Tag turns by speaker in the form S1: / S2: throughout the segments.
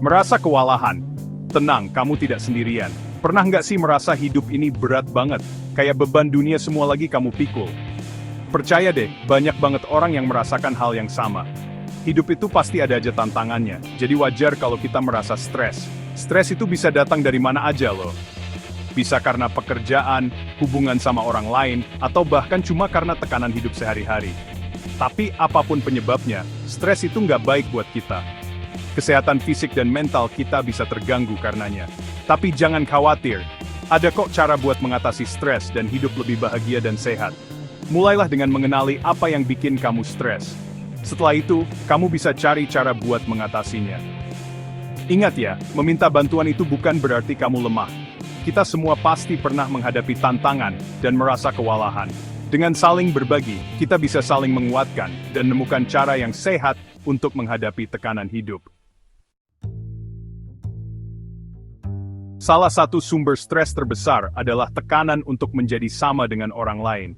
S1: Merasa kewalahan? Tenang, kamu tidak sendirian. Pernah nggak sih merasa hidup ini berat banget? Kayak beban dunia semua lagi kamu pikul. Percaya deh, banyak banget orang yang merasakan hal yang sama. Hidup itu pasti ada aja tantangannya, jadi wajar kalau kita merasa stres. Stres itu bisa datang dari mana aja loh. Bisa karena pekerjaan, hubungan sama orang lain, atau bahkan cuma karena tekanan hidup sehari-hari. Tapi apapun penyebabnya, stres itu nggak baik buat kita. Kesehatan fisik dan mental kita bisa terganggu karenanya. Tapi jangan khawatir, ada kok cara buat mengatasi stres dan hidup lebih bahagia dan sehat. Mulailah dengan mengenali apa yang bikin kamu stres. Setelah itu, kamu bisa cari cara buat mengatasinya. Ingat ya, meminta bantuan itu bukan berarti kamu lemah. Kita semua pasti pernah menghadapi tantangan dan merasa kewalahan. Dengan saling berbagi, kita bisa saling menguatkan dan menemukan cara yang sehat untuk menghadapi tekanan hidup. Salah satu sumber stres terbesar adalah tekanan untuk menjadi sama dengan orang lain.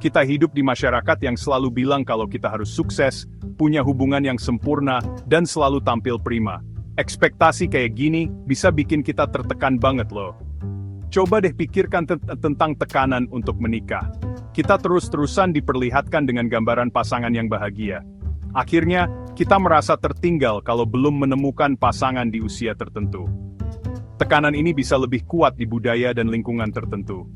S1: Kita hidup di masyarakat yang selalu bilang kalau kita harus sukses, punya hubungan yang sempurna, dan selalu tampil prima. Ekspektasi kayak gini bisa bikin kita tertekan banget loh. Coba deh pikirkan tentang tekanan untuk menikah. Kita terus-terusan diperlihatkan dengan gambaran pasangan yang bahagia. Akhirnya, kita merasa tertinggal kalau belum menemukan pasangan di usia tertentu. Tekanan ini bisa lebih kuat di budaya dan lingkungan tertentu.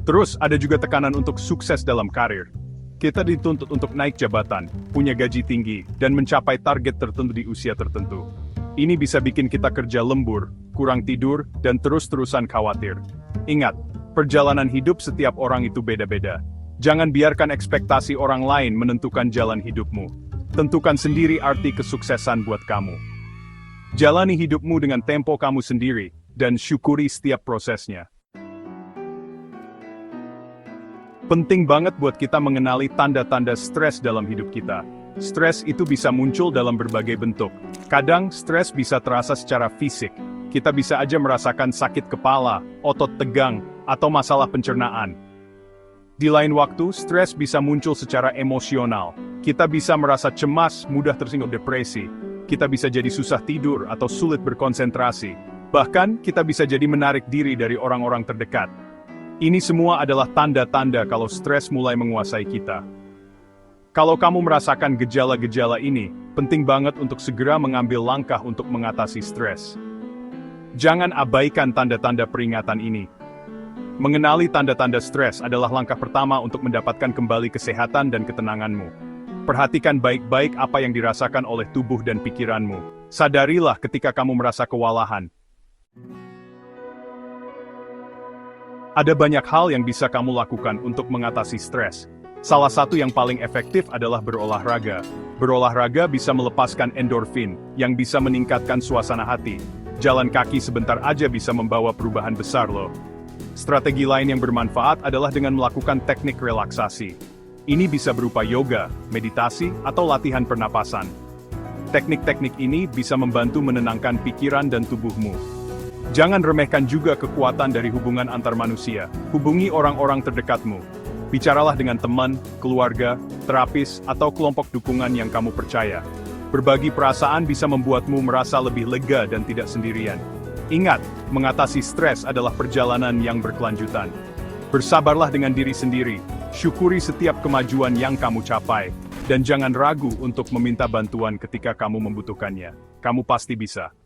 S1: Terus, ada juga tekanan untuk sukses dalam karir. Kita dituntut untuk naik jabatan, punya gaji tinggi, dan mencapai target tertentu di usia tertentu. Ini bisa bikin kita kerja lembur, kurang tidur, dan terus-terusan khawatir. Ingat, perjalanan hidup setiap orang itu beda-beda. Jangan biarkan ekspektasi orang lain menentukan jalan hidupmu. Tentukan sendiri arti kesuksesan buat kamu. Jalani hidupmu dengan tempo kamu sendiri, dan syukuri setiap prosesnya. Penting banget buat kita mengenali tanda-tanda stres dalam hidup kita. Stres itu bisa muncul dalam berbagai bentuk. Kadang, stres bisa terasa secara fisik. Kita bisa aja merasakan sakit kepala, otot tegang, atau masalah pencernaan. Di lain waktu, stres bisa muncul secara emosional. Kita bisa merasa cemas, mudah tersinggung depresi. Kita bisa jadi susah tidur atau sulit berkonsentrasi. Bahkan, kita bisa jadi menarik diri dari orang-orang terdekat. Ini semua adalah tanda-tanda kalau stres mulai menguasai kita. Kalau kamu merasakan gejala-gejala ini, penting banget untuk segera mengambil langkah untuk mengatasi stres. Jangan abaikan tanda-tanda peringatan ini. Mengenali tanda-tanda stres adalah langkah pertama untuk mendapatkan kembali kesehatan dan ketenanganmu. Perhatikan baik-baik apa yang dirasakan oleh tubuh dan pikiranmu. Sadarilah ketika kamu merasa kewalahan. Ada banyak hal yang bisa kamu lakukan untuk mengatasi stres. Salah satu yang paling efektif adalah berolahraga. Berolahraga bisa melepaskan endorfin, yang bisa meningkatkan suasana hati. Jalan kaki sebentar aja bisa membawa perubahan besar loh. Strategi lain yang bermanfaat adalah dengan melakukan teknik relaksasi. Ini bisa berupa yoga, meditasi, atau latihan pernapasan. Teknik-teknik ini bisa membantu menenangkan pikiran dan tubuhmu. Jangan remehkan juga kekuatan dari hubungan antar manusia. Hubungi orang-orang terdekatmu. Bicaralah dengan teman, keluarga, terapis, atau kelompok dukungan yang kamu percaya. Berbagi perasaan bisa membuatmu merasa lebih lega dan tidak sendirian. Ingat, mengatasi stres adalah perjalanan yang berkelanjutan. Bersabarlah dengan diri sendiri, syukuri setiap kemajuan yang kamu capai, dan jangan ragu untuk meminta bantuan ketika kamu membutuhkannya. Kamu pasti bisa.